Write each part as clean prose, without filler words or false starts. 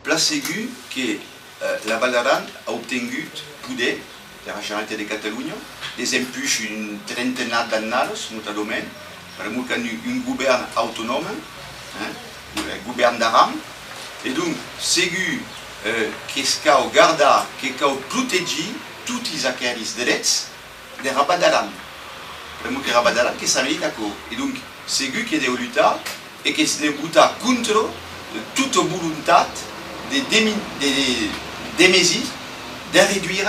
pla segur que la Val d'Aran ha obtingut poder de la Generalitat de Catalunya, desempuix un trentena d'annados, notadament, per un govern autònom, el govern d'Aran, et donc segur que cal guardar, que cal protegir tots aquells drets de Rabat d'Aran. Per que Rabat d'Aran que s'ha venit d'acord. Et donc segur que deu lluitar et que deu lluitar contra toute volontat de mesir, de réduire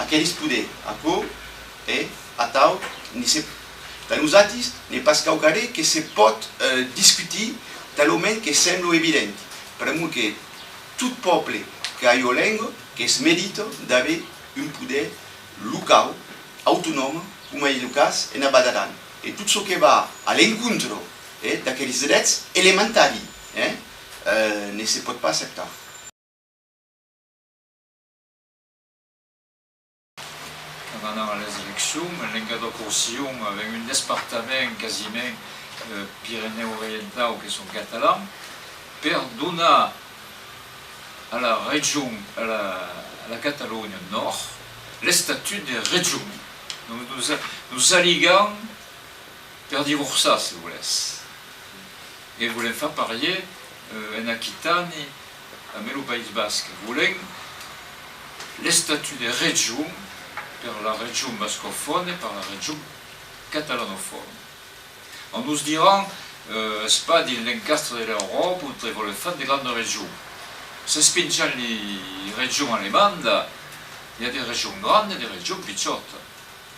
aquells poders. Acord? Et a tal, de nosaltres, ne pas caucaré que se pot discutir talment que sembla evident. Per que tot poble que ha llengua que es merita d'haver un poder local, autònom, com és el cas en Rabat d'Aran. Et tot ce que va a l'encontre d'aquells drets elementaris ne se pot pas acceptar. Pendant les élections, l'Engador-Roussillon, avec un département quasiment Pyrénées-Orientales qui sont catalans, per donar à la région, à la Catalogne Nord, le statut de région. Donc nous alliguons per divorcer, si vous voulez. Et vous voulez faire parier en Aquitaine, avec le Pays Basque. Vous voulez le statut de région par la région bascophone et par la région catalanophone. On nous dira, c'est pas dans l'encastre de l'Europe où vous voulez faire des grandes régions. Se spingiant les régions allemandes, il y a des régions grandes et des régions petites.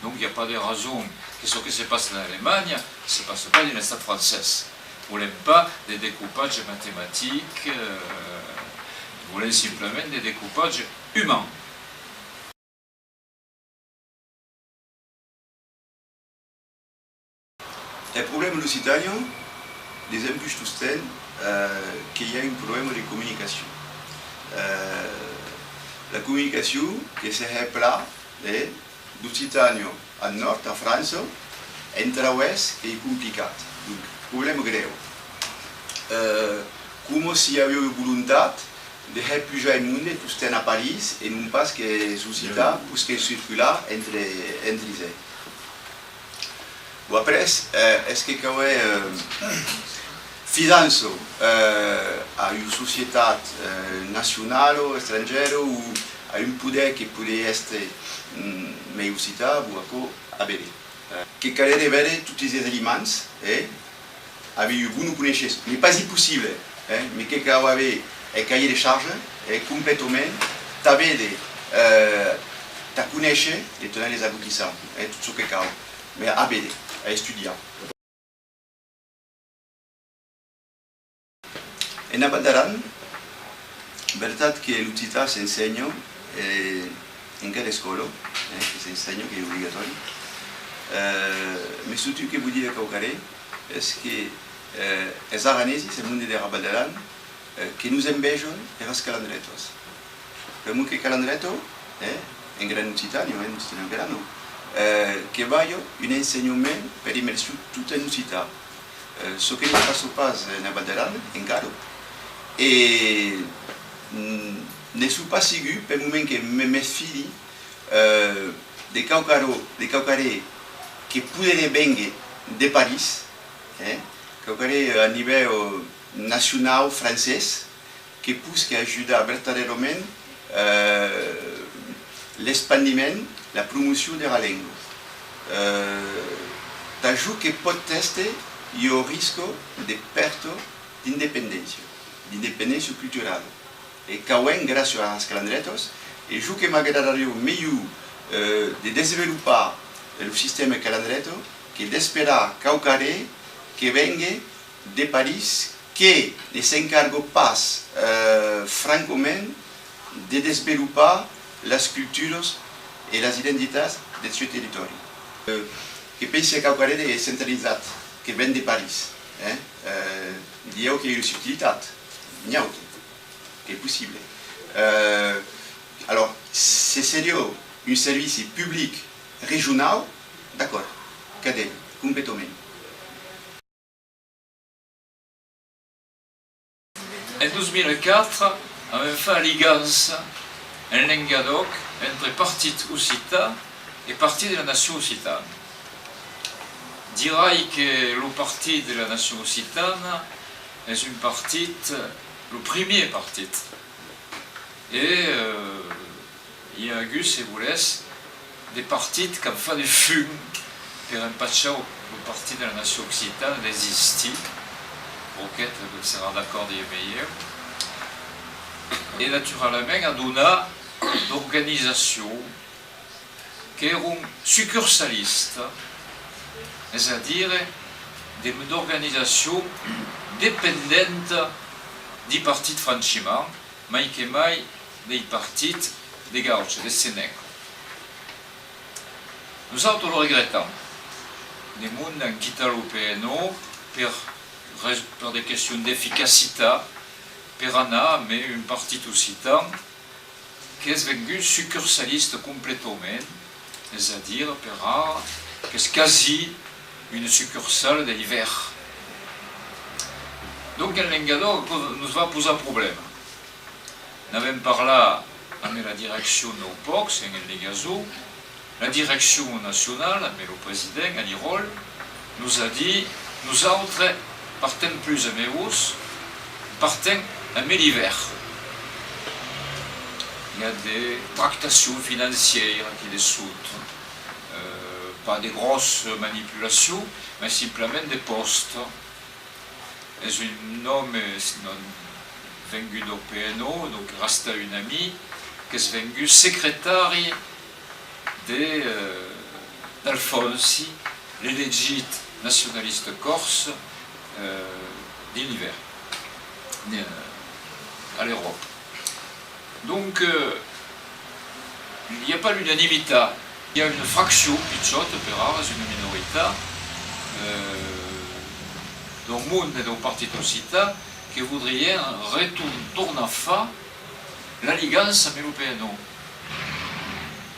Donc il n'y a pas de raison que ce qui se passe en Allemagne ne se passe pas dans l'État français. Vous ne voulez pas des découpages mathématiques, vous voulez simplement des découpages humains. Le problème lusitano, les embûches soutiennent qu'il y a un problème de communication. La communication qui se répla de Lusitano à nord, en France, entre ouest est compliquée. Donc, problème grave. Comme s'il y avait une volonté de réfugier le monde tout à Paris et non pas que suscita parce que circula entre eux. Bon, après, est-ce que quand même fidanzo a une société nationale ou étrangère ou a un poder qui pourrait être meilleur cité ou à Bélé. Que calait de voir tous les éléments avec une connaissance, n'est pas impossible, mais que quand avait un cahier de charges complètement, tu avais ta connaissance et tu as les aboutissants, tout ce que tu as, mais à Bélé, à étudier. En Rabat d'Aran, verdad que l'utilitat s'ensenya en cada escola, que s'ensenya, que és obligatori. Mais surtout que vull dir a Caucaré és que els aranesos, el món de Rabat d'Aran, que nos envejen els calandretos. Per molt que calandreto, en gran occitano, en grano, que vaya un ensenyament per immersió tota en occità. Ce que ne passe pas en Rabat d'Aran, encara. Et ne suis pas sûr, pour le moment que mes filles de Caucaré qui pourraient venir de Paris, Caucaré à niveau national français, qui pousse, qui ajude verdaderament l'expandiment, la promotion de la langue. T'ajoutes que peut-être il y a un risque de perte d'indépendance. D'independência cultural. E quand même, grâce à los calandretos, et je que m'agradaria mieux de développer le système calandreto que d'espérer Caucaré que venga de Paris, que ne s'encargue pas franchement de développer les cultures et les identités de ce territoire. Que pense que Caucaré est centralisé, que vient de Paris. Il y a une subtilité. Niente, qui est possible. Alors, c'est sérieux, un service public régional, d'accord, cadê, complètement. En 2004, avem fa allianza en Languedoc entre partit occità e partit de la nation occitane. Dirai que le parti de la nation occitane est un parti, le premier parti. Et il y a eu, si vous laissez, des partis qui ont fait du fum pour empêcher le parti de la nation occitane d'exister. Roquette sera d'accord des meilleurs. Et naturellement, on a d'organisations qui sont succursalistes, c'est-à-dire d'organisations dépendantes du parti de Franchimont, mais que mai des partis des gauches, des Sénèques. Nous autres le regrettons. Les gens ont quitté le PNO pour des questions d'efficacité, pour un mais une partie occitan qui est devenu succursaliste complètement, c'est-à-dire qui est quasi une succursale de l'hiver. Donc en Languedoc nous va poser un problème. Nous avons parlé avec la direction de l'OPOX, en Legazo, la direction nationale, avec le président, Anirol, nous a dit, nous autres, partons plus à Méus, partons à l'hiver. Il y a des tractations financières qui les sautent. Pas des grosses manipulations, mais simplement des postes. Et un homme venu du PNO, donc reste un ami, qui est venu secrétaire d'Alfonsi, l'élégite nationaliste corse d'hiver, à l'Europe. Donc, il n'y a pas l'unanimité. Il y a une fraction, pitchotte, per rare, une minorité, dans le monde et dans le parti occitan, qui voudrait retourner à faire l'alliance avec le PNO.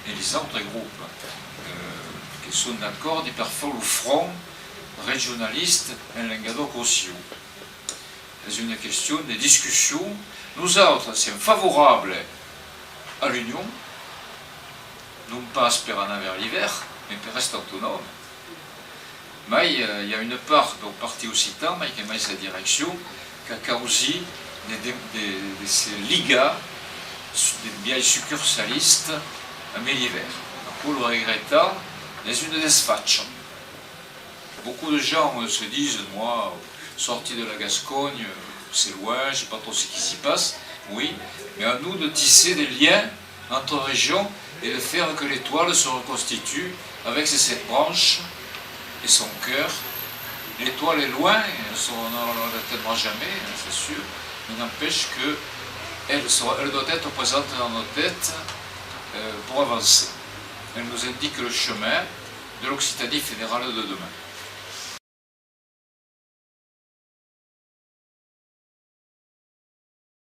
Et les autres groupes qui sont d'accord de faire le front régionaliste en Languedoc aussi. C'est une question de discussion. Nous autres sommes favorables à l'union, non pas pour aller vers l'hiver, mais pour rester autonome. Mais il y a une part du parti occitan, qui est sa direction, qui a causé ces ligas, des biais succursalistes à l'hiver. Pour le regrettant, c'est une desfache. Beaucoup de gens se disent, moi, sorti de la Gascogne, c'est loin, je ne sais pas trop ce qui s'y passe. Oui, mais à nous de tisser des liens entre régions et de faire que l'étoile se reconstitue avec ses 7 branches et son cœur. L'étoile est loin, on ne l'atteindra jamais, c'est sûr, mais n'empêche qu'elle doit être présente dans nos têtes pour avancer. Elle nous indique le chemin de l'Occitanie fédérale de demain.